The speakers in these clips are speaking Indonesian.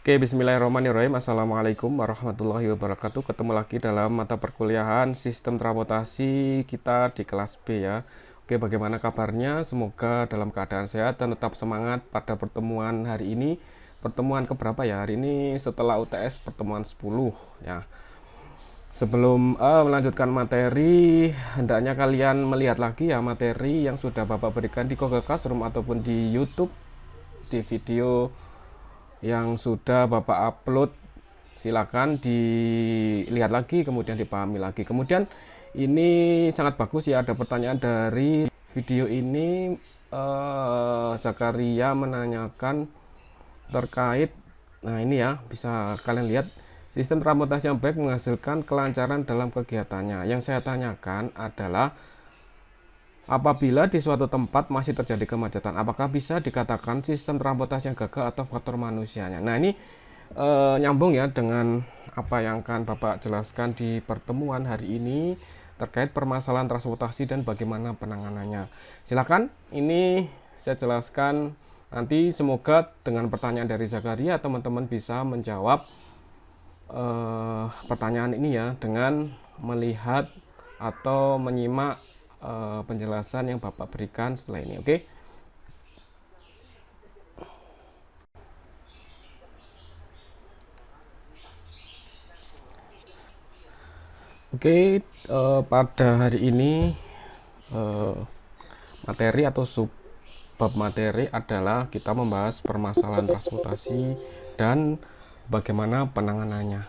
Oke, bismillahirrahmanirrahim. Assalamualaikum warahmatullahi wabarakatuh. Ketemu lagi dalam mata perkuliahan sistem transportasi kita di kelas B ya. Oke, bagaimana kabarnya? Semoga dalam keadaan sehat dan tetap semangat pada pertemuan hari ini. Pertemuan keberapa ya? Hari ini setelah UTS pertemuan 10 ya. Sebelum melanjutkan materi, hendaknya kalian melihat lagi ya materi yang sudah Bapak berikan di Google Classroom ataupun di YouTube, di video yang sudah Bapak upload. Silakan dilihat lagi, kemudian dipahami lagi. Kemudian ini sangat bagus ya, ada pertanyaan dari video ini. Zakaria menanyakan terkait, nah ini ya, bisa kalian lihat, sistem transportasi yang baik menghasilkan kelancaran dalam kegiatannya. Yang saya tanyakan adalah, apabila di suatu tempat masih terjadi kemacetan, apakah bisa dikatakan sistem transportasi yang gagal atau faktor manusianya? Nah ini nyambung ya dengan apa yang akan Bapak jelaskan di pertemuan hari ini terkait permasalahan transportasi dan bagaimana penanganannya. Silakan, ini saya jelaskan nanti, semoga dengan pertanyaan dari Zakaria teman-teman bisa menjawab pertanyaan ini ya dengan melihat atau menyimak penjelasan yang Bapak berikan setelah ini. Oke, pada hari ini materi atau subbab materi adalah kita membahas permasalahan transportasi dan bagaimana penanganannya.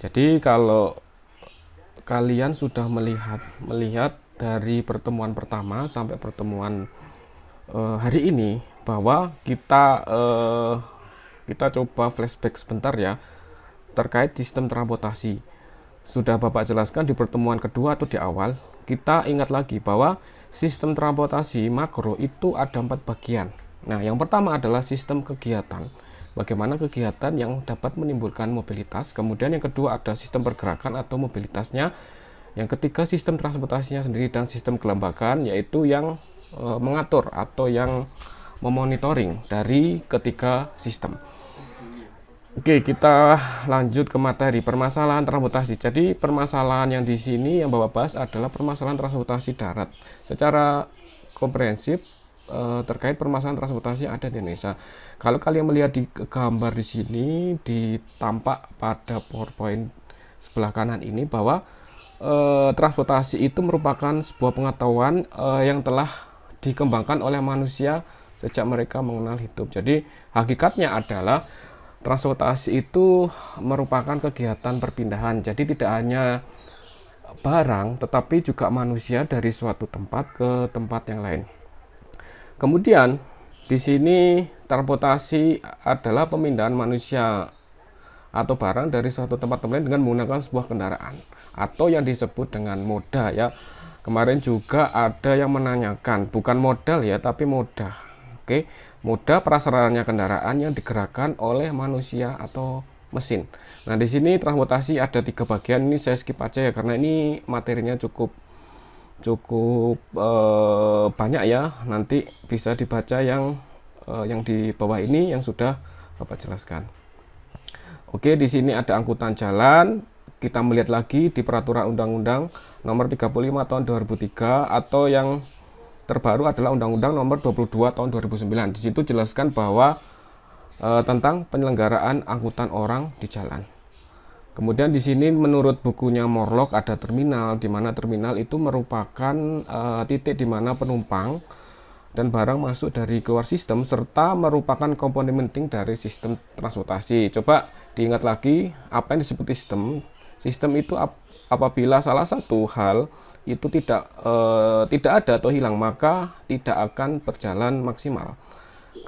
Jadi kalau kalian sudah melihat dari pertemuan pertama sampai pertemuan hari ini, bahwa kita coba flashback sebentar ya terkait sistem transportasi. Sudah Bapak jelaskan di pertemuan kedua atau di awal. Kita ingat lagi bahwa sistem transportasi makro itu ada 4 bagian. Nah, yang pertama adalah sistem kegiatan. Bagaimana kegiatan yang dapat menimbulkan mobilitas. Kemudian yang kedua ada sistem pergerakan atau mobilitasnya. Yang ketiga sistem transportasinya sendiri, dan sistem kelembagaan, yaitu yang mengatur atau yang memonitoring dari ketiga sistem. Oke, kita lanjut ke materi permasalahan transportasi. Jadi permasalahan yang di sini yang Bapak bahas adalah permasalahan transportasi darat secara komprehensif terkait permasalahan transportasi yang ada di Indonesia. Kalau kalian melihat di gambar di sini, ditampak pada PowerPoint sebelah kanan ini bahwa transportasi itu merupakan sebuah pengetahuan yang telah dikembangkan oleh manusia sejak mereka mengenal hidup. Jadi hakikatnya adalah transportasi itu merupakan kegiatan perpindahan. Jadi tidak hanya barang, tetapi juga manusia dari suatu tempat ke tempat yang lain. Kemudian di sini transportasi adalah pemindahan manusia atau barang dari suatu tempat ke lain dengan menggunakan sebuah kendaraan atau yang disebut dengan moda ya. Kemarin juga ada yang menanyakan, bukan modal ya, tapi moda. Oke, moda prasarannya kendaraan yang digerakkan oleh manusia atau mesin. Nah, di sini transportasi ada 3 bagian. Ini saya skip aja ya karena ini materinya cukup banyak ya. Nanti bisa dibaca yang di bawah ini yang sudah Bapak jelaskan. Oke, di sini ada angkutan jalan. Kita melihat lagi di peraturan undang-undang nomor 35 tahun 2003 atau yang terbaru adalah undang-undang nomor 22 tahun 2009. Di situ jelaskan bahwa tentang penyelenggaraan angkutan orang di jalan. Kemudian di sini menurut bukunya Morlock ada terminal, di mana terminal itu merupakan titik di mana penumpang dan barang masuk dari keluar sistem serta merupakan komponen penting dari sistem transportasi. Coba diingat lagi apa yang disebut sistem. Sistem itu apabila salah satu hal itu tidak ada atau hilang, maka tidak akan berjalan maksimal.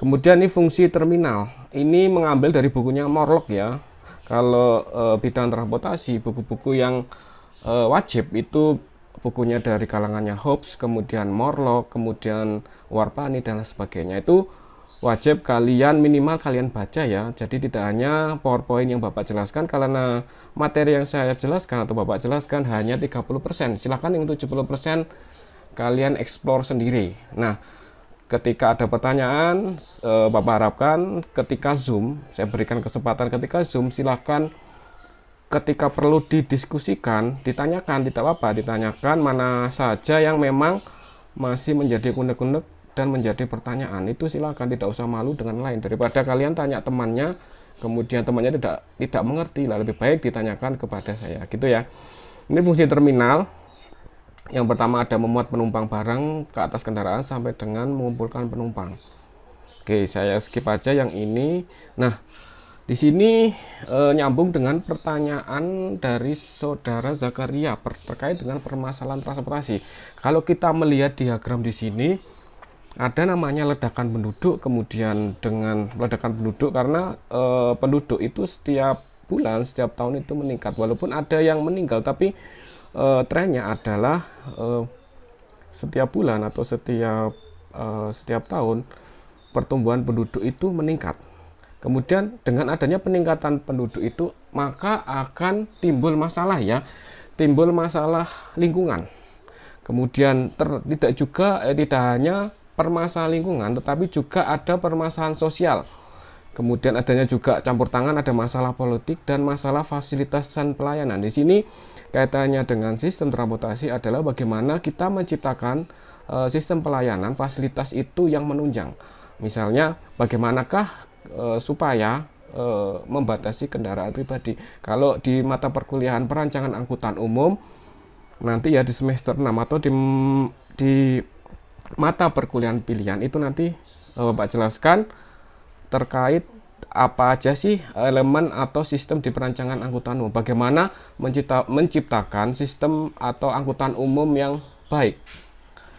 Kemudian ini fungsi terminal. Ini mengambil dari bukunya Morlock ya. Kalau bidang transportasi, buku-buku yang wajib itu bukunya dari kalangannya Hobbes, kemudian Morlock, kemudian Warpani dan lain sebagainya. Itu wajib kalian minimal kalian baca ya. Jadi tidak hanya PowerPoint yang Bapak jelaskan, karena materi yang saya jelaskan atau Bapak jelaskan hanya 30%. Silahkan yang 70% kalian explore sendiri. Nah, ketika ada pertanyaan, Bapak harapkan ketika Zoom, saya berikan kesempatan ketika Zoom, silahkan ketika perlu didiskusikan, ditanyakan, tidak apa-apa, ditanyakan mana saja yang memang masih menjadi unek-unek dan menjadi pertanyaan. Itu silahkan, tidak usah malu dengan lain. Daripada kalian tanya temannya, kemudian temannya tidak mengerti, lah lebih baik ditanyakan kepada saya, gitu ya. Ini fungsi terminal. Yang pertama ada memuat penumpang barang ke atas kendaraan sampai dengan mengumpulkan penumpang. Oke, saya skip aja yang ini. Nah, di sini nyambung dengan pertanyaan dari saudara Zakaria terkait dengan permasalahan transportasi. Kalau kita melihat diagram di sini, ada namanya ledakan penduduk, kemudian dengan ledakan penduduk karena penduduk itu setiap bulan, setiap tahun itu meningkat. Walaupun ada yang meninggal, tapi trennya adalah setiap bulan atau setiap tahun pertumbuhan penduduk itu meningkat. Kemudian dengan adanya peningkatan penduduk itu, maka akan timbul masalah ya, timbul masalah lingkungan. Kemudian tidak hanya permasalahan lingkungan, tetapi juga ada permasalahan sosial. Kemudian adanya juga campur tangan, ada masalah politik dan masalah fasilitas dan pelayanan. Di sini kaitannya dengan sistem transportasi adalah bagaimana kita menciptakan sistem pelayanan fasilitas itu yang menunjang. Misalnya bagaimanakah supaya membatasi kendaraan pribadi. Kalau di mata perkuliahan perancangan angkutan umum nanti ya di semester 6 atau di mata perkuliahan pilihan itu nanti Bapak jelaskan terkait apa aja sih elemen atau sistem di perancangan angkutan umum, bagaimana menciptakan sistem atau angkutan umum yang baik.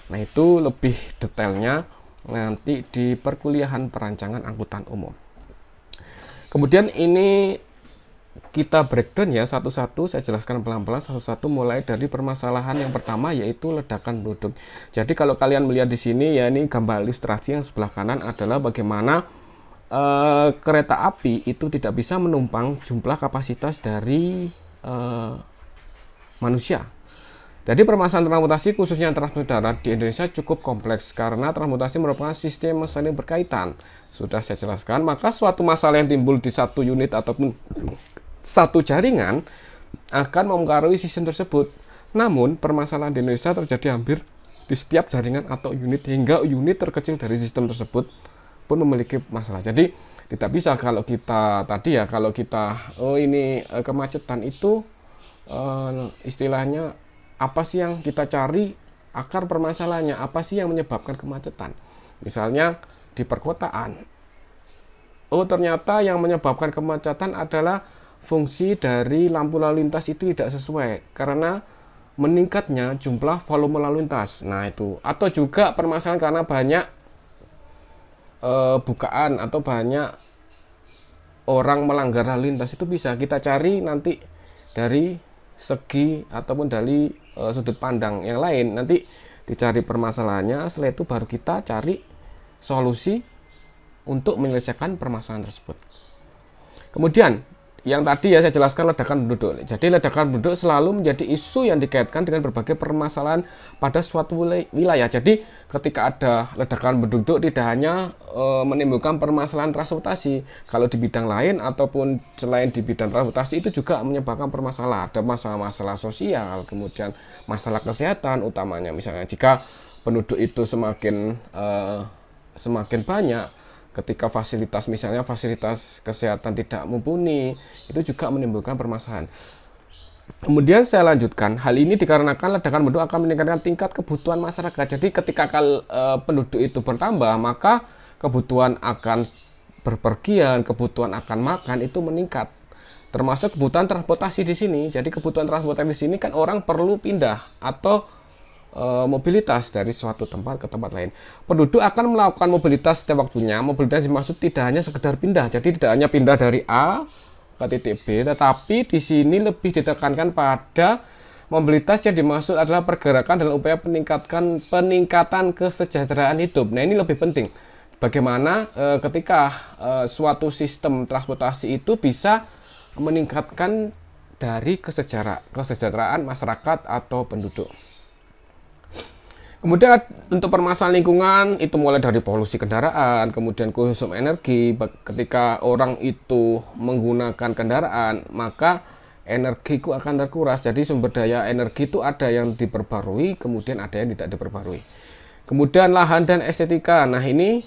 Nah, itu lebih detailnya nanti di perkuliahan perancangan angkutan umum. Kemudian ini kita breakdown ya satu-satu, saya jelaskan pelan-pelan satu-satu mulai dari permasalahan yang pertama yaitu ledakan penduduk. Jadi kalau kalian melihat di sini ya, ini gambar ilustrasi yang sebelah kanan adalah bagaimana kereta api itu tidak bisa menumpang jumlah kapasitas dari manusia. Jadi permasalahan transportasi khususnya transportasi darat di Indonesia cukup kompleks karena transportasi merupakan sistem saling berkaitan. Sudah saya jelaskan, maka suatu masalah yang timbul di satu unit ataupun satu jaringan akan mempengaruhi sistem tersebut. Namun permasalahan di Indonesia terjadi hampir di setiap jaringan atau unit, hingga unit terkecil dari sistem tersebut pun memiliki masalah. Jadi tidak bisa kalau kita tadi ya, kalau kita kemacetan itu istilahnya apa sih yang kita cari, akar permasalahannya apa sih yang menyebabkan kemacetan. Misalnya di perkotaan, ternyata yang menyebabkan kemacetan adalah fungsi dari lampu lalu lintas itu tidak sesuai karena meningkatnya jumlah volume lalu lintas. Nah itu, atau juga permasalahan karena banyak bukaan atau banyak orang melanggar lalu lintas. Itu bisa kita cari nanti dari segi ataupun dari sudut pandang yang lain, nanti dicari permasalahannya, setelah itu baru kita cari solusi untuk menyelesaikan permasalahan tersebut. Kemudian yang tadi ya saya jelaskan ledakan penduduk. Jadi ledakan penduduk selalu menjadi isu yang dikaitkan dengan berbagai permasalahan pada suatu wilayah. Jadi ketika ada ledakan penduduk tidak hanya menimbulkan permasalahan transportasi. Kalau di bidang lain ataupun selain di bidang transportasi itu juga menyebabkan permasalahan. Ada masalah-masalah sosial, kemudian masalah kesehatan utamanya. Misalnya jika penduduk itu semakin banyak, ketika fasilitas misalnya fasilitas kesehatan tidak mumpuni, itu juga menimbulkan permasalahan. Kemudian saya lanjutkan, hal ini dikarenakan ledakan penduduk akan meningkatkan tingkat kebutuhan masyarakat. Jadi ketika penduduk itu bertambah, maka kebutuhan akan berpergian, kebutuhan akan makan itu meningkat. Termasuk kebutuhan transportasi di sini. Jadi kebutuhan transportasi di sini kan orang perlu pindah atau mobilitas dari suatu tempat ke tempat lain. Penduduk akan melakukan mobilitas setiap waktunya. Mobilitas dimaksud tidak hanya sekedar pindah. Jadi tidak hanya pindah dari A ke titik B, tetapi di sini lebih ditekankan pada mobilitas yang dimaksud adalah pergerakan dalam upaya peningkatan kesejahteraan hidup. Nah, ini lebih penting. Bagaimana ketika suatu sistem transportasi itu bisa meningkatkan dari kesejahteraan masyarakat atau penduduk. Kemudian untuk permasalahan lingkungan itu mulai dari polusi kendaraan, kemudian konsumsi energi. Ketika orang itu menggunakan kendaraan, maka energiku akan terkuras. Jadi sumber daya energi itu ada yang diperbarui, kemudian ada yang tidak diperbarui. Kemudian lahan dan estetika. Nah ini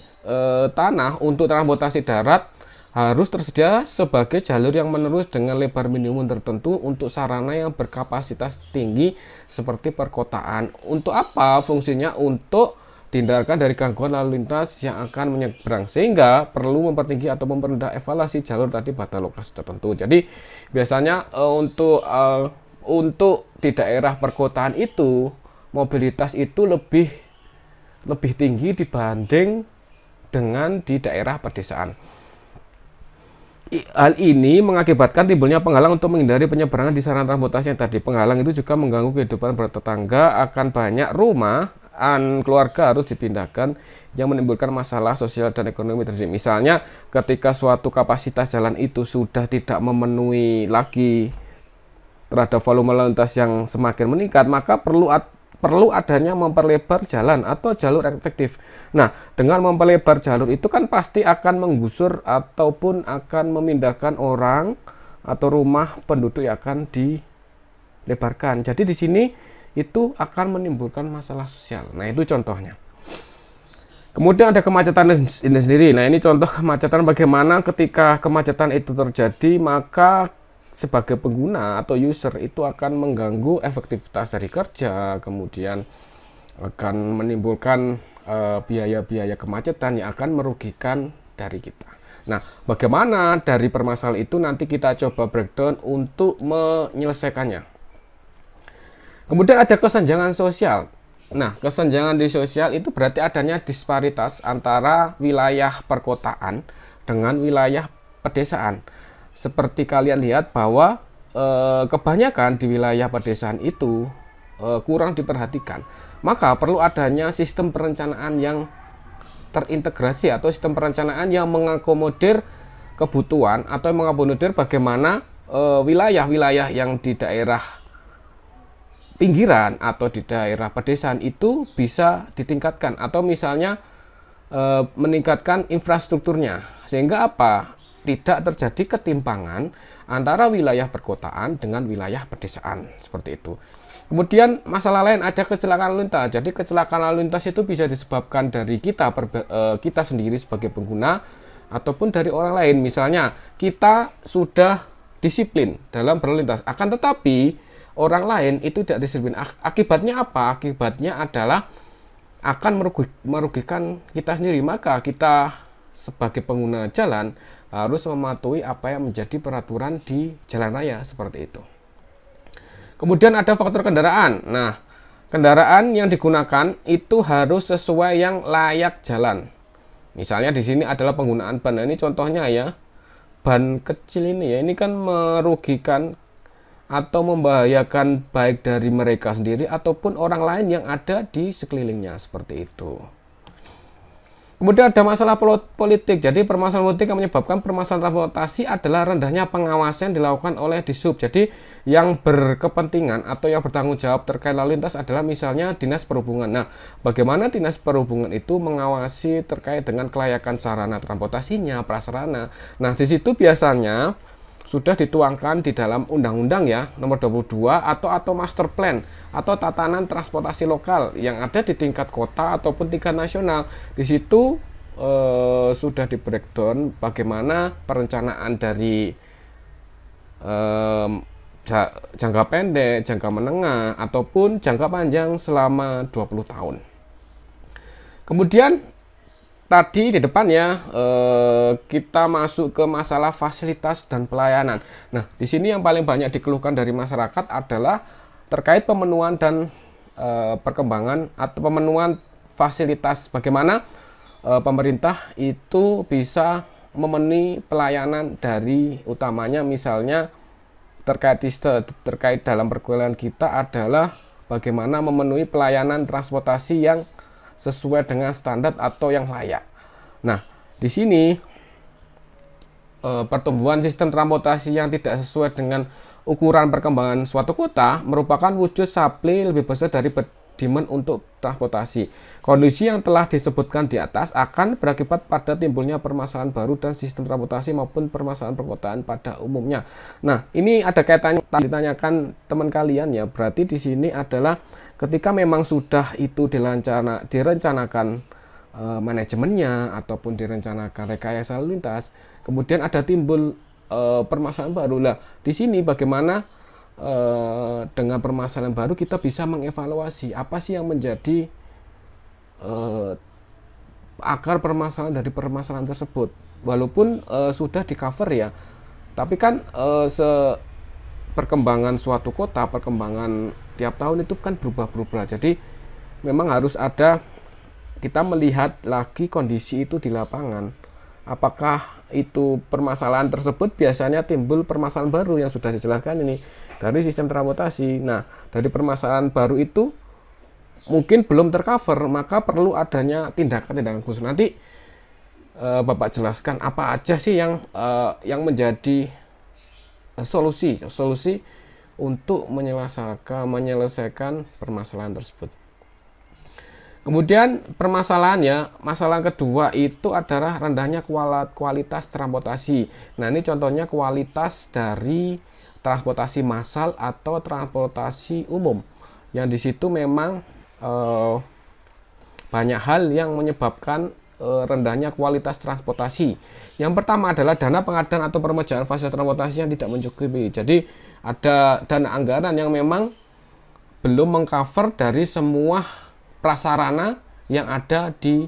tanah untuk transportasi darat harus tersedia sebagai jalur yang menerus dengan lebar minimum tertentu untuk sarana yang berkapasitas tinggi seperti perkotaan. Untuk apa fungsinya? Untuk dihindarkan dari gangguan lalu lintas yang akan menyeberang, sehingga perlu mempertinggi atau memperendah evaluasi jalur tadi pada lokasi tertentu. Jadi biasanya untuk di daerah perkotaan itu mobilitas itu lebih tinggi dibanding dengan di daerah pedesaan. Hal ini mengakibatkan timbulnya penghalang untuk menghindari penyeberangan di sarana transportasi yang tadi. Penghalang itu juga mengganggu kehidupan bertetangga, akan banyak rumah keluarga harus dipindahkan yang menimbulkan masalah sosial dan ekonomi terjadi. Misalnya ketika suatu kapasitas jalan itu sudah tidak memenuhi lagi terhadap volume lalu lintas yang semakin meningkat, maka perlu adanya memperlebar jalan atau jalur efektif. Nah, dengan memperlebar jalur itu kan pasti akan menggusur ataupun akan memindahkan orang atau rumah penduduk yang akan dilebarkan. Jadi di sini itu akan menimbulkan masalah sosial. Nah, itu contohnya. Kemudian ada kemacetan ini sendiri. Nah, ini contoh kemacetan bagaimana ketika kemacetan itu terjadi, maka sebagai pengguna atau user itu akan mengganggu efektivitas dari kerja, kemudian akan menimbulkan biaya-biaya kemacetan yang akan merugikan dari kita. Nah, bagaimana dari permasalahan itu nanti kita coba breakdown untuk menyelesaikannya. Kemudian ada kesenjangan sosial. Nah, kesenjangan di sosial itu berarti adanya disparitas antara wilayah perkotaan dengan wilayah pedesaan. Seperti kalian lihat bahwa kebanyakan di wilayah pedesaan itu kurang diperhatikan. Maka perlu adanya sistem perencanaan yang terintegrasi atau sistem perencanaan yang mengakomodir kebutuhan atau mengakomodir bagaimana wilayah-wilayah yang di daerah pinggiran atau di daerah pedesaan itu bisa ditingkatkan, atau misalnya meningkatkan infrastrukturnya, sehingga apa? Tidak terjadi ketimpangan antara wilayah perkotaan dengan wilayah pedesaan, seperti itu. Kemudian masalah lain ada kecelakaan lalu lintas. Jadi kecelakaan lalu lintas itu bisa disebabkan dari kita sendiri sebagai pengguna ataupun dari orang lain. Misalnya kita sudah disiplin dalam berlalu lintas, akan tetapi orang lain itu tidak disiplin. Akibatnya apa? Akibatnya adalah akan merugikan kita sendiri. Maka kita sebagai pengguna jalan harus mematuhi apa yang menjadi peraturan di jalan raya, seperti itu. Kemudian ada faktor kendaraan. Nah, kendaraan yang digunakan itu harus sesuai yang layak jalan. Misalnya di sini adalah penggunaan ban. Nah, ini contohnya ya. Ban kecil ini ya, ini kan merugikan atau membahayakan baik dari mereka sendiri ataupun orang lain yang ada di sekelilingnya, seperti itu. Kemudian ada masalah politik. Jadi permasalahan politik yang menyebabkan permasalahan transportasi adalah rendahnya pengawasan yang dilakukan oleh Dishub. Jadi yang berkepentingan atau yang bertanggung jawab terkait lalu lintas adalah misalnya Dinas Perhubungan. Nah, bagaimana Dinas Perhubungan itu mengawasi terkait dengan kelayakan sarana transportasinya, prasarana. Nah, di situ biasanya sudah dituangkan di dalam undang-undang ya nomor 22 atau master plan atau tatanan transportasi lokal yang ada di tingkat kota ataupun tingkat nasional. Di situ sudah di breakdown bagaimana perencanaan dari jangka pendek, jangka menengah ataupun jangka panjang selama 20 tahun. Kemudian tadi di depan ya kita masuk ke masalah fasilitas dan pelayanan. Nah, di sini yang paling banyak dikeluhkan dari masyarakat adalah terkait pemenuhan dan perkembangan atau pemenuhan fasilitas. Bagaimana pemerintah itu bisa memenuhi pelayanan dari utamanya misalnya terkait dalam perkuliahan kita adalah bagaimana memenuhi pelayanan transportasi yang sesuai dengan standar atau yang layak. Nah, di sini pertumbuhan sistem transportasi yang tidak sesuai dengan ukuran perkembangan suatu kota merupakan wujud supply lebih besar demand untuk transportasi. Kondisi yang telah disebutkan di atas akan berakibat pada timbulnya permasalahan baru dan sistem transportasi maupun permasalahan perkotaan pada umumnya. Nah, ini ada kaitannya ditanyakan teman kalian ya. Berarti di sini adalah ketika memang sudah itu direncanakan manajemennya ataupun direncanakan rekayasa lalu lintas, kemudian ada timbul permasalahan baru lah. Di sini bagaimana dengan permasalahan baru kita bisa mengevaluasi apa sih yang menjadi akar permasalahan dari permasalahan tersebut. Walaupun sudah di cover ya, tapi kan perkembangan suatu kota, perkembangan tiap tahun itu kan berubah-berubah. Jadi memang harus ada, kita melihat lagi kondisi itu di lapangan. Apakah itu permasalahan tersebut biasanya timbul permasalahan baru yang sudah dijelaskan ini dari sistem transportasi. Nah, dari permasalahan baru itu mungkin belum tercover, maka perlu adanya tindakan-tindakan khusus. Nanti Bapak jelaskan apa aja sih yang menjadi solusi untuk menyelesaikan permasalahan tersebut. Kemudian permasalahannya, masalah kedua itu adalah rendahnya kualitas transportasi. Nah, ini contohnya kualitas dari transportasi massal atau transportasi umum. Yang di situ memang banyak hal yang menyebabkan rendahnya kualitas transportasi. Yang pertama adalah dana pengadaan atau permajaan fasilitas transportasi yang tidak mencukupi. Jadi ada dana anggaran yang memang belum mengcover dari semua prasarana yang ada di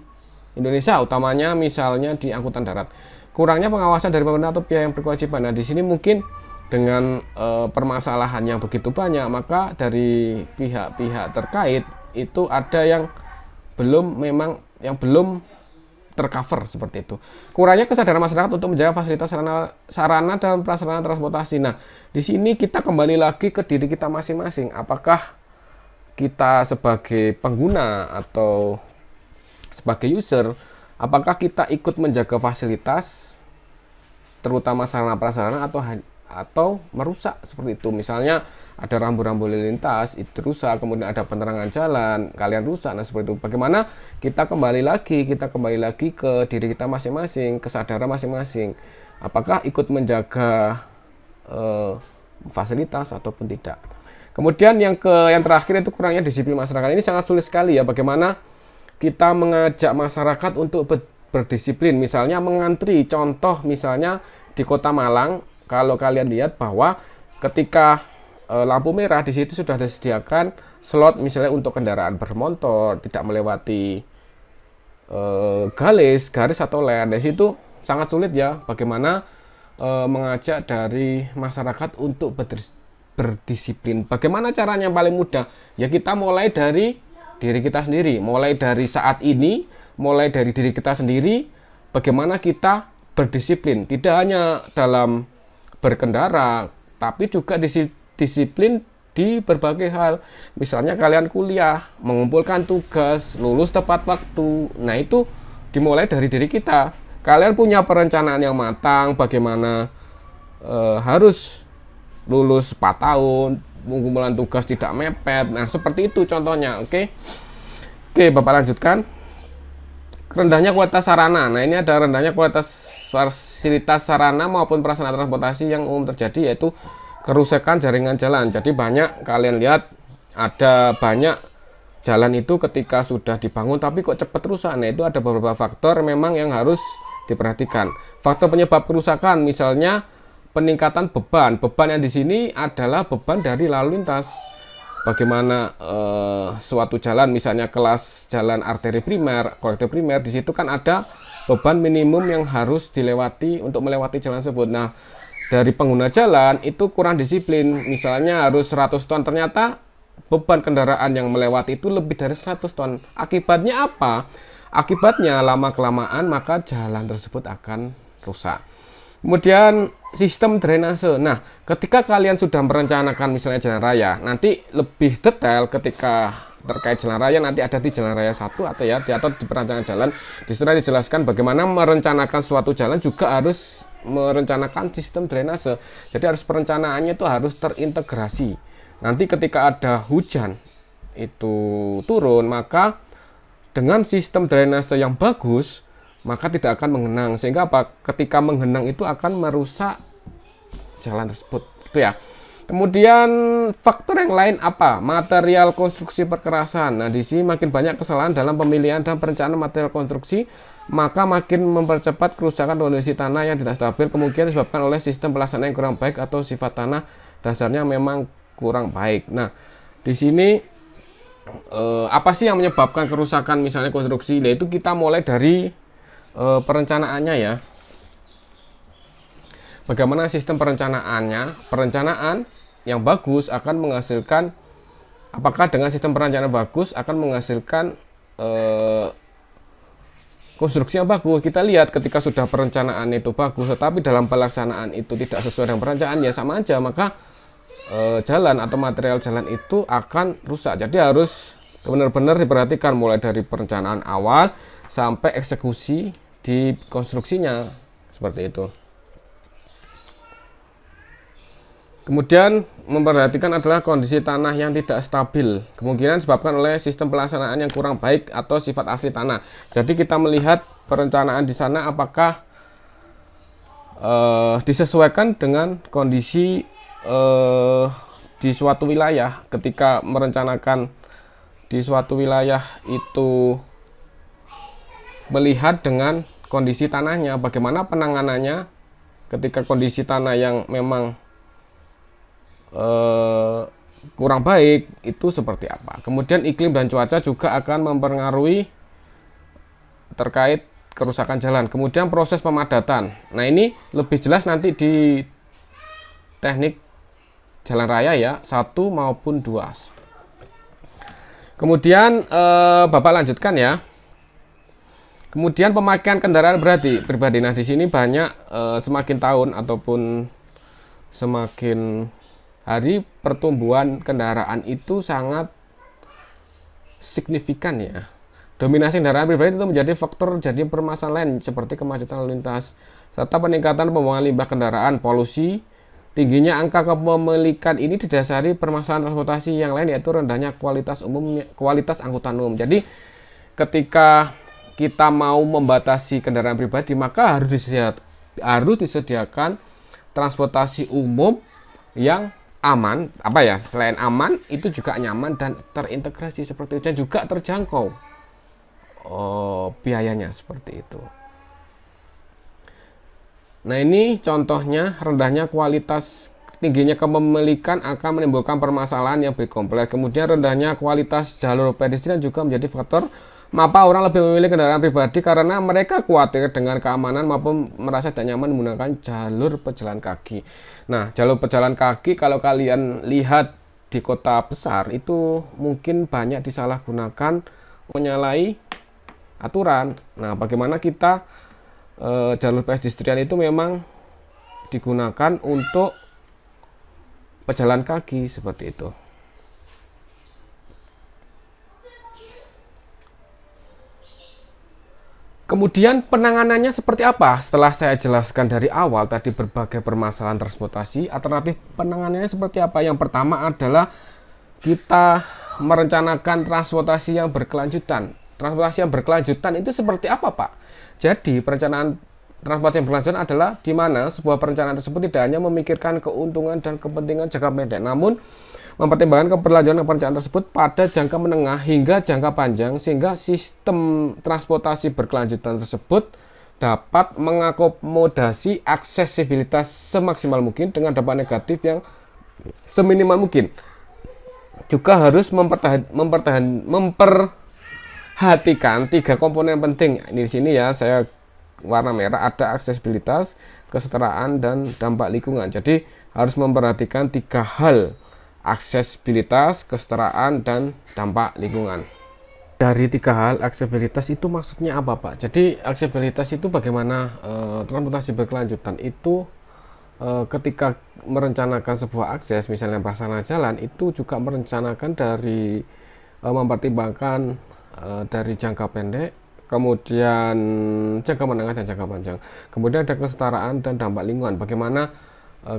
Indonesia, utamanya misalnya di angkutan darat. Kurangnya pengawasan dari pemerintah atau pihak yang berkewajiban. Nah, di sini mungkin dengan permasalahan yang begitu banyak, maka dari pihak-pihak terkait itu ada yang belum tercover seperti itu. Kurangnya kesadaran masyarakat untuk menjaga fasilitas sarana dan prasarana transportasi. Nah, di sini kita kembali lagi ke diri kita masing-masing. Apakah kita sebagai pengguna atau sebagai user, apakah kita ikut menjaga fasilitas, terutama sarana prasarana, atau merusak seperti itu. Misalnya ada rambu-rambu lalu lintas itu rusak, kemudian ada penerangan jalan kalian rusak. Nah, seperti itu. Bagaimana kita kembali lagi ke diri kita masing-masing, kesadaran masing-masing. Apakah ikut menjaga fasilitas ataupun tidak. Kemudian yang terakhir itu kurangnya disiplin masyarakat. Ini sangat sulit sekali ya, bagaimana kita mengajak masyarakat untuk berdisiplin. Misalnya mengantri, contoh misalnya di Kota Malang, kalau kalian lihat bahwa ketika lampu merah di situ sudah disediakan slot misalnya untuk kendaraan bermotor, tidak melewati garis atau lane. Di situ sangat sulit ya, bagaimana mengajak dari masyarakat untuk berdisiplin. Bagaimana caranya paling mudah? Ya kita mulai dari diri kita sendiri, mulai dari saat ini, mulai dari diri kita sendiri, bagaimana kita berdisiplin, tidak hanya dalam berkendara, tapi juga disiplin di berbagai hal. Misalnya kalian kuliah, mengumpulkan tugas, lulus tepat waktu. Nah, itu dimulai dari diri kita. Kalian punya perencanaan yang matang, bagaimana harus lulus 4 tahun, pengumpulan tugas tidak mepet. Nah, seperti itu contohnya. Oke, Bapak lanjutkan. Rendahnya kualitas sarana. Nah, ini ada rendahnya kualitas fasilitas sarana maupun prasarana transportasi yang umum terjadi, yaitu kerusakan jaringan jalan. Jadi banyak kalian lihat ada banyak jalan itu ketika sudah dibangun tapi kok cepat rusak. Nah, itu ada beberapa faktor memang yang harus diperhatikan. Faktor penyebab kerusakan misalnya peningkatan beban yang di sini adalah beban dari lalu lintas. Bagaimana suatu jalan, misalnya kelas jalan arteri primer, kolektor primer, di situ kan ada beban minimum yang harus dilewati untuk melewati jalan tersebut. Nah, dari pengguna jalan itu kurang disiplin, misalnya harus 100 ton, ternyata beban kendaraan yang melewati itu lebih dari 100 ton. Akibatnya apa? Akibatnya lama-kelamaan maka jalan tersebut akan rusak. Kemudian sistem drainase. Nah, ketika kalian sudah merencanakan misalnya jalan raya, nanti lebih detail ketika terkait jalan raya nanti ada di jalan raya 1 atau di perancangan jalan. Di situ dijelaskan bagaimana merencanakan suatu jalan juga harus merencanakan sistem drainase. Jadi harus perencanaannya itu harus terintegrasi. Nanti ketika ada hujan, itu turun, maka dengan sistem drainase yang bagus, maka tidak akan menggenang. Sehingga apa? Ketika menggenang itu akan merusak jalan tersebut. Itu ya. Kemudian faktor yang lain apa? Material konstruksi perkerasan. Nah, di sini makin banyak kesalahan dalam pemilihan dan perencanaan material konstruksi, maka makin mempercepat kerusakan kondisi tanah yang tidak stabil, kemungkinan disebabkan oleh sistem pelaksanaan yang kurang baik atau sifat tanah dasarnya memang kurang baik. Nah, di sini apa sih yang menyebabkan kerusakan misalnya konstruksi? Yaitu kita mulai dari perencanaannya ya. Bagaimana sistem perencanaannya? Perencanaan yang bagus akan menghasilkan, apakah dengan sistem perencanaan bagus akan menghasilkan konstruksi yang bagus? Kita lihat ketika sudah perencanaan itu bagus, tetapi dalam pelaksanaan itu tidak sesuai dengan perencanaan, ya sama aja, maka jalan atau material jalan itu akan rusak. Jadi harus benar-benar diperhatikan mulai dari perencanaan awal sampai eksekusi di konstruksinya, seperti itu. Kemudian memperhatikan adalah kondisi tanah yang tidak stabil, kemungkinan disebabkan oleh sistem pelaksanaan yang kurang baik atau sifat asli tanah. Jadi kita melihat perencanaan di sana apakah disesuaikan dengan kondisi di suatu wilayah. Ketika merencanakan di suatu wilayah itu melihat dengan kondisi tanahnya, bagaimana penanganannya ketika kondisi tanah yang memang kurang baik itu seperti apa. Kemudian iklim dan cuaca juga akan mempengaruhi terkait kerusakan jalan. Kemudian proses pemadatan. Nah, ini lebih jelas nanti di teknik jalan raya ya, 1 maupun 2. Kemudian Bapak lanjutkan ya. Kemudian pemakaian kendaraan pribadi. Nah, di sini banyak semakin tahun ataupun semakin hari pertumbuhan kendaraan itu sangat signifikan ya. Dominasi kendaraan pribadi itu menjadi faktor jadi permasalahan seperti kemacetan lalu lintas serta peningkatan pembuangan limbah kendaraan, polusi. Tingginya angka kepemilikan ini didasari permasalahan transportasi yang lain, yaitu rendahnya kualitas angkutan umum. Jadi ketika kita mau membatasi kendaraan pribadi, maka harus disediakan transportasi umum yang aman, selain aman itu juga nyaman dan terintegrasi seperti itu, dan juga terjangkau biayanya seperti itu. Nah, ini contohnya rendahnya kualitas, tingginya kepemilikan akan menimbulkan permasalahan yang lebih kompleks. Kemudian rendahnya kualitas jalur pedestrian juga menjadi faktor mengapa orang lebih memilih kendaraan pribadi, karena mereka khawatir dengan keamanan maupun merasa tidak nyaman menggunakan jalur pejalan kaki. Nah, jalur pejalan kaki kalau kalian lihat di kota besar itu mungkin banyak disalahgunakan, menyalahi aturan. Nah, bagaimana kita jalur pedestrian itu memang digunakan untuk pejalan kaki seperti itu. Kemudian penanganannya seperti apa? Setelah saya jelaskan dari awal tadi berbagai permasalahan transportasi, alternatif penanganannya seperti apa? Yang pertama adalah kita merencanakan transportasi yang berkelanjutan. Transportasi yang berkelanjutan itu seperti apa, Pak? Jadi perencanaan transportasi yang berkelanjutan adalah di mana sebuah perencanaan tersebut tidak hanya memikirkan keuntungan dan kepentingan jangka pendek, namun mempertimbangkan keberlanjutan perencanaan tersebut pada jangka menengah hingga jangka panjang, sehingga sistem transportasi berkelanjutan tersebut dapat mengakomodasi aksesibilitas semaksimal mungkin dengan dampak negatif yang seminimal mungkin. Juga harus memperhatikan 3 komponen penting. Ini di sini ya saya warna merah, ada aksesibilitas, kesetaraan, dan dampak lingkungan. Jadi harus memperhatikan 3 hal: aksesibilitas, kesetaraan, dan dampak lingkungan. Dari 3 hal aksesibilitas itu maksudnya apa, Pak? Jadi aksesibilitas itu bagaimana transportasi berkelanjutan itu ketika merencanakan sebuah akses, misalnya pelaksanaan jalan, itu juga merencanakan dari mempertimbangkan dari jangka pendek, kemudian jangka menengah dan jangka panjang. Kemudian ada kesetaraan dan dampak lingkungan. Bagaimana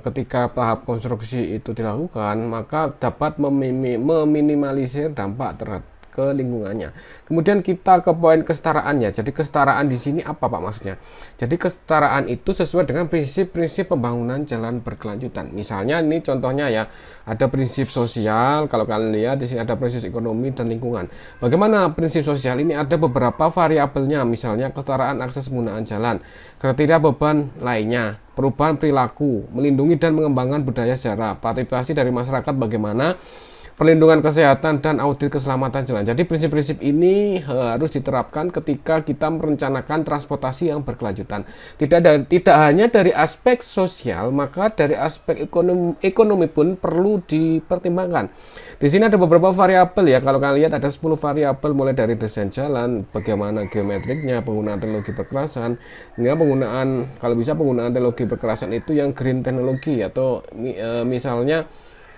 ketika tahap konstruksi itu dilakukan, maka dapat meminimalisir dampak terhadap ke lingkungannya. Kemudian kita ke poin kesetaraannya. Jadi kesetaraan di sini apa Pak maksudnya? Jadi kesetaraan itu sesuai dengan prinsip-prinsip pembangunan jalan berkelanjutan. Misalnya ini contohnya ya, ada prinsip sosial. Kalau kalian lihat di sini ada prinsip ekonomi dan lingkungan. Bagaimana prinsip sosial ini? Ada beberapa variabelnya. Misalnya kesetaraan akses penggunaan jalan, kriteria beban lainnya, perubahan perilaku, melindungi dan mengembangkan budaya sejarah, partisipasi dari masyarakat, bagaimana perlindungan kesehatan dan audit keselamatan jalan. Jadi prinsip-prinsip ini harus diterapkan ketika kita merencanakan transportasi yang berkelanjutan. Tidak hanya dari aspek sosial, maka dari aspek ekonomi pun perlu dipertimbangkan. Di sini ada beberapa variabel ya. Kalau kalian lihat ada 10 variabel, mulai dari desain jalan, bagaimana geometriknya, penggunaan teknologi berkerasan, hingga penggunaan, kalau bisa penggunaan teknologi berkerasan itu yang green teknologi atau misalnya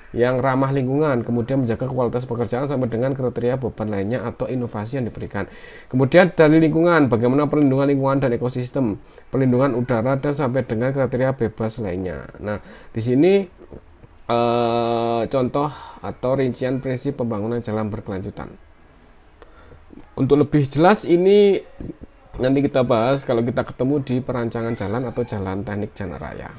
yang ramah lingkungan, kemudian menjaga kualitas pekerjaan sampai dengan kriteria beban lainnya atau inovasi yang diberikan. Kemudian dari lingkungan, bagaimana perlindungan lingkungan dan ekosistem, perlindungan udara dan sampai dengan kriteria bebas lainnya. Nah, di sini contoh atau rincian prinsip pembangunan jalan berkelanjutan. Untuk lebih jelas ini nanti kita bahas kalau kita ketemu di perancangan jalan atau jalan teknik jalan raya.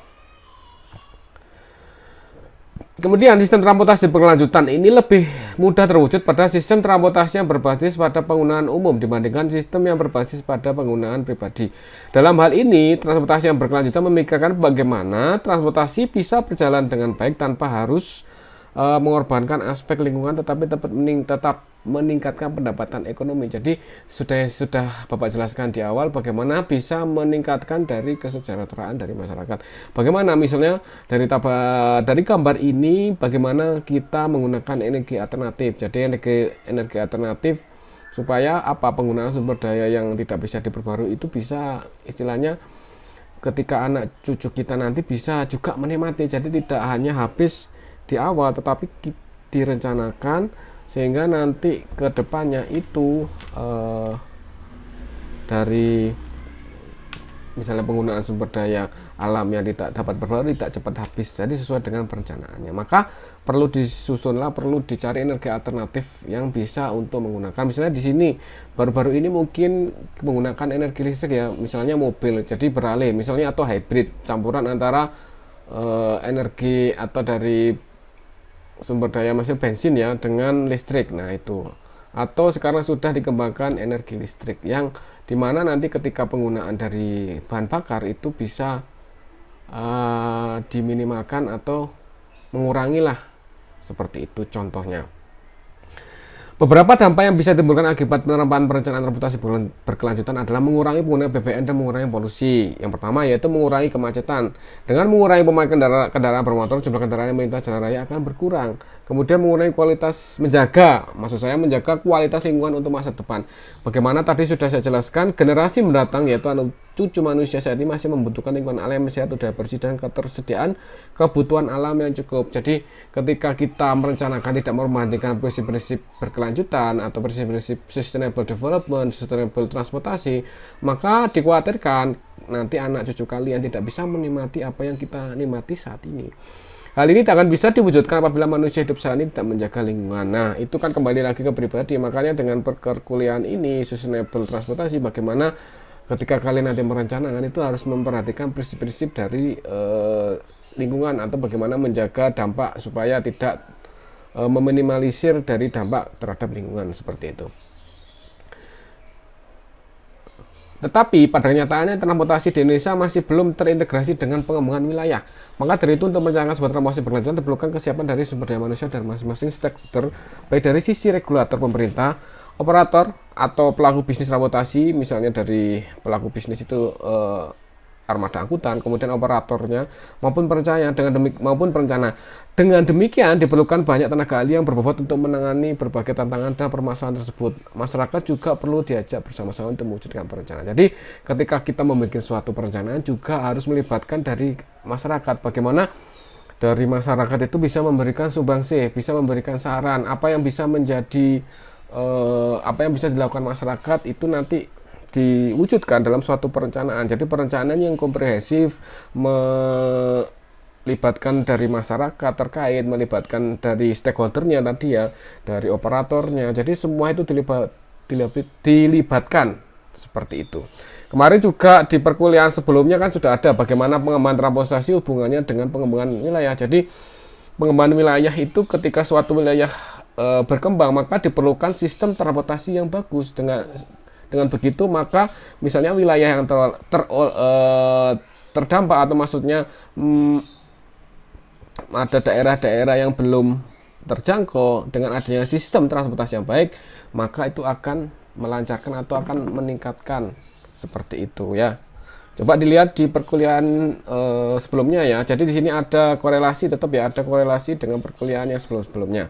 Kemudian sistem transportasi berkelanjutan ini lebih mudah terwujud pada sistem transportasi yang berbasis pada penggunaan umum dibandingkan sistem yang berbasis pada penggunaan pribadi. Dalam hal ini, transportasi yang berkelanjutan memikirkan bagaimana transportasi bisa berjalan dengan baik tanpa harus mengorbankan aspek lingkungan, tetapi tetap meningkatkan pendapatan ekonomi. Jadi sudah Bapak jelaskan di awal bagaimana bisa meningkatkan dari kesejahteraan dari masyarakat. Bagaimana misalnya dari gambar ini bagaimana kita menggunakan energi alternatif. Jadi energi alternatif supaya penggunaan sumber daya yang tidak bisa diperbarui itu bisa istilahnya ketika anak cucu kita nanti bisa juga menikmati. Jadi tidak hanya habis di awal tetapi direncanakan sehingga nanti ke depannya itu dari misalnya penggunaan sumber daya alam yang tidak dapat berbarui tidak cepat habis, jadi sesuai dengan perencanaannya. Maka perlu dicari energi alternatif yang bisa untuk menggunakan, misalnya di sini baru-baru ini mungkin menggunakan energi listrik ya, misalnya mobil jadi beralih misalnya, atau hybrid campuran antara energi atau dari sumber daya mesin bensin ya dengan listrik. Nah itu, atau sekarang sudah dikembangkan energi listrik yang dimana nanti ketika penggunaan dari bahan bakar itu bisa diminimalkan atau mengurangi lah, seperti itu contohnya. Beberapa dampak yang bisa ditimbulkan akibat penerapan perencanaan transportasi berkelanjutan adalah mengurangi penggunaan BBM dan mengurangi polusi. Yang pertama yaitu mengurangi kemacetan. Dengan mengurangi pemakaian kendaraan bermotor, jumlah kendaraan yang melintas jalan raya akan berkurang. Kemudian mengurangi menjaga kualitas lingkungan untuk masa depan. Bagaimana tadi sudah saya jelaskan, generasi mendatang yaitu cucu manusia saat ini masih membutuhkan lingkungan alam yang sehat, udara bersih, dan ketersediaan kebutuhan alam yang cukup. Jadi ketika kita merencanakan tidak meromantiskan prinsip-prinsip berkelanjutan atau prinsip-prinsip sustainable development, sustainable transportasi, maka dikhawatirkan nanti anak cucu kalian tidak bisa menikmati apa yang kita nikmati saat ini. Hal ini tak akan bisa diwujudkan apabila manusia hidup saat ini tidak menjaga lingkungan. Nah, itu kan kembali lagi ke pribadi. Makanya dengan perkuliahan ini, sustainable transportasi, bagaimana ketika kalian nanti merencanakan itu harus memperhatikan prinsip-prinsip dari lingkungan atau bagaimana menjaga dampak supaya tidak meminimalisir dari dampak terhadap lingkungan, seperti itu. Tetapi pada kenyataannya transportasi di Indonesia masih belum terintegrasi dengan pengembangan wilayah. Maka dari itu untuk merencanakan sebuah transportasi berkelanjutan diperlukan kesiapan dari sumber daya manusia dan masing-masing stakeholder, baik dari sisi regulator pemerintah, operator atau pelaku bisnis transportasi, misalnya dari pelaku bisnis itu armada angkutan, kemudian operatornya maupun perencana. Dengan demikian diperlukan banyak tenaga ahli yang berbobot untuk menangani berbagai tantangan dan permasalahan tersebut. Masyarakat juga perlu diajak bersama-sama untuk mewujudkan perencanaan. Jadi ketika kita membuat suatu perencanaan juga harus melibatkan dari masyarakat. Bagaimana dari masyarakat itu bisa memberikan sumbangsih, bisa memberikan saran, apa yang bisa menjadi apa yang bisa dilakukan masyarakat itu nanti diwujudkan dalam suatu perencanaan. Jadi perencanaan yang komprehensif, melibatkan melibatkan dari masyarakat terkait, melibatkan dari stakeholdernya tadi ya, dari operatornya. Jadi semua itu dilibatkan seperti itu. Kemarin juga di perkuliahan sebelumnya kan sudah ada bagaimana pengembangan transportasi hubungannya dengan pengembangan wilayah. Jadi pengembangan wilayah itu ketika suatu wilayah berkembang, maka diperlukan sistem transportasi yang bagus. Dengan begitu maka misalnya wilayah yang terdampak atau maksudnya ada daerah-daerah yang belum terjangkau, dengan adanya sistem transportasi yang baik, maka itu akan melancarkan atau akan meningkatkan seperti itu ya. Coba dilihat di perkuliahan sebelumnya ya. Jadi di sini ada korelasi, tetap ya ada korelasi dengan perkuliahan yang sebelum-sebelumnya.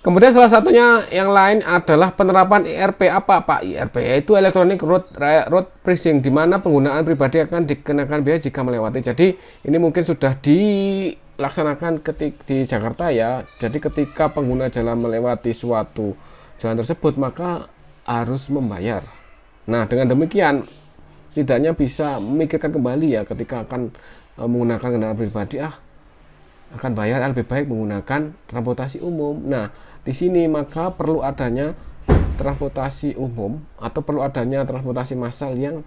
Kemudian salah satunya yang lain adalah penerapan IRP. Apa Pak IRP? Yaitu Electronic Road Pricing, di mana penggunaan pribadi akan dikenakan biaya jika melewati. Jadi ini mungkin sudah dilaksanakan di Jakarta ya. Jadi ketika pengguna jalan melewati suatu jalan tersebut maka harus membayar. Nah dengan demikian setidaknya bisa memikirkan kembali ya ketika akan menggunakan kendaraan pribadi, akan bayar lebih baik menggunakan transportasi umum. Nah di sini maka perlu adanya transportasi umum atau perlu adanya transportasi massal yang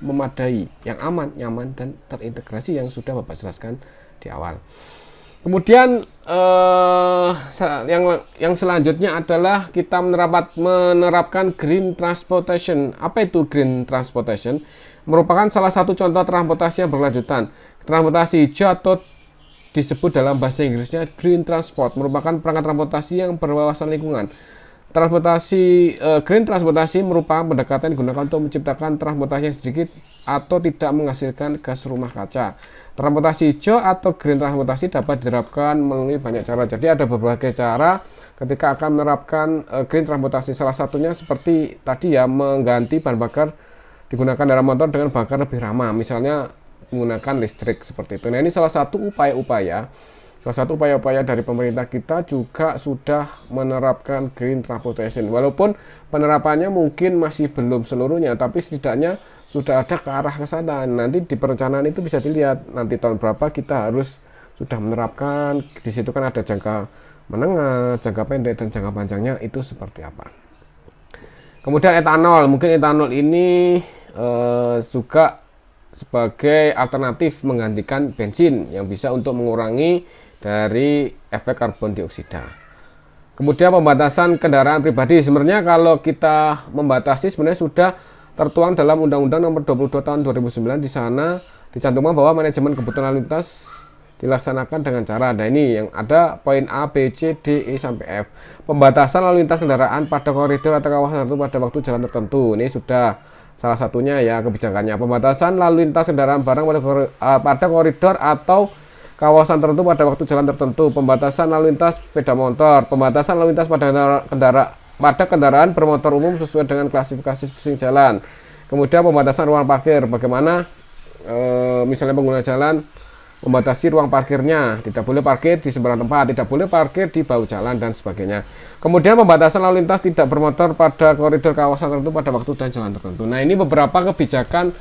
memadai, yang aman, nyaman, dan terintegrasi yang sudah Bapak jelaskan di awal. Kemudian yang selanjutnya adalah kita menerapkan green transportation. Apa itu green transportation? Merupakan salah satu contoh transportasi yang berkelanjutan. Transportasi hijau atau disebut dalam bahasa Inggrisnya green transport merupakan perangkat transportasi yang berwawasan lingkungan. Green transportasi merupakan pendekatan yang digunakan untuk menciptakan transportasi yang sedikit atau tidak menghasilkan gas rumah kaca. Transportasi hijau atau green transportasi dapat diterapkan melalui banyak cara. Jadi ada berbagai cara ketika akan menerapkan green transportasi. Salah satunya seperti tadi ya, mengganti bahan bakar digunakan dalam motor dengan bakar lebih ramah. Misalnya menggunakan listrik seperti itu. Nah ini salah satu upaya-upaya dari pemerintah kita juga sudah menerapkan green transportation. Walaupun penerapannya mungkin masih belum seluruhnya, tapi setidaknya sudah ada ke arah ke sana. Nanti di perencanaan itu bisa dilihat nanti tahun berapa kita harus sudah menerapkan. Di situ kan ada jangka menengah, jangka pendek, dan jangka panjangnya itu seperti apa. Kemudian etanol, mungkin etanol ini juga sebagai alternatif menggantikan bensin yang bisa untuk mengurangi dari efek karbon dioksida. Kemudian pembatasan kendaraan pribadi, sebenarnya kalau kita membatasi sebenarnya sudah tertuang dalam Undang-Undang Nomor 22 Tahun 2009. Di sana dicantumkan bahwa manajemen kebutuhan lalu lintas dilaksanakan dengan cara, nah ini yang ada poin A, B, C, D, E sampai F. Pembatasan lalu lintas kendaraan pada koridor atau kawasan tertentu pada waktu jalan tertentu. Ini sudah salah satunya ya kebijakannya. Pembatasan lalu lintas kendaraan barang pada koridor atau kawasan tertentu pada waktu jalan tertentu. Pembatasan lalu lintas sepeda motor. Pembatasan lalu lintas pada kendaraan bermotor umum sesuai dengan klasifikasi jalan. Kemudian pembatasan ruang parkir. Bagaimana misalnya pengguna jalan membatasi ruang parkirnya, tidak boleh parkir di sembarang tempat, tidak boleh parkir di bahu jalan, dan sebagainya. Kemudian pembatasan lalu lintas tidak bermotor pada koridor kawasan tertentu pada waktu dan jalan tertentu. Nah ini beberapa kebijakan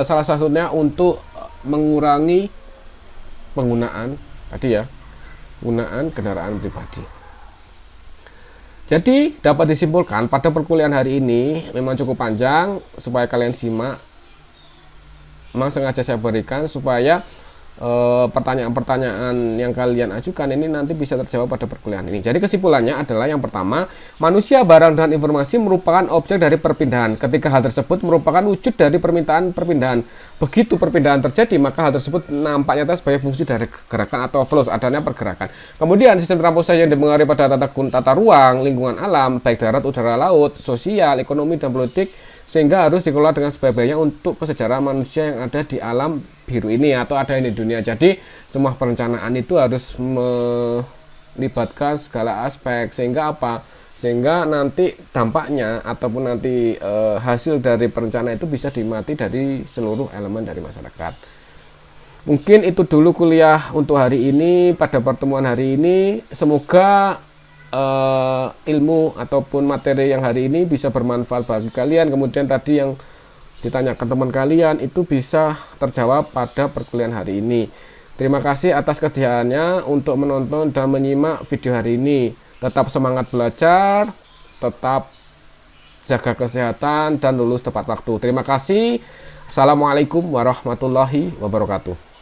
salah satunya untuk mengurangi penggunaan kendaraan pribadi. Jadi dapat disimpulkan pada perkuliahan hari ini memang cukup panjang, supaya kalian simak. Memang sengaja saya berikan supaya pertanyaan-pertanyaan yang kalian ajukan ini nanti bisa terjawab pada perkuliahan ini. Jadi kesimpulannya adalah yang pertama, manusia, barang, dan informasi merupakan objek dari perpindahan. Ketika hal tersebut merupakan wujud dari permintaan perpindahan. Begitu perpindahan terjadi, maka hal tersebut nampak nyata sebagai fungsi dari gerakan atau flows, adanya pergerakan. Kemudian sistem transportasi yang dipengaruhi pada tata ruang, lingkungan alam, baik darat, udara, laut, sosial, ekonomi, dan politik, sehingga harus dikelola dengan sebaik-baiknya untuk kesejahteraan manusia yang ada di alam biru ini atau ada di dunia. Jadi semua perencanaan itu harus melibatkan segala aspek, sehingga apa? Sehingga nanti dampaknya ataupun nanti hasil dari perencanaan itu bisa dinikmati dari seluruh elemen dari masyarakat. Mungkin itu dulu kuliah untuk hari ini. Pada pertemuan hari ini semoga ilmu ataupun materi yang hari ini bisa bermanfaat bagi kalian. Kemudian tadi yang ditanyakan teman kalian itu bisa terjawab pada perkuliahan hari ini. Terima kasih atas kesediaannya untuk menonton dan menyimak video hari ini. Tetap semangat belajar, tetap jaga kesehatan, dan lulus tepat waktu. Terima kasih. Assalamualaikum warahmatullahi wabarakatuh.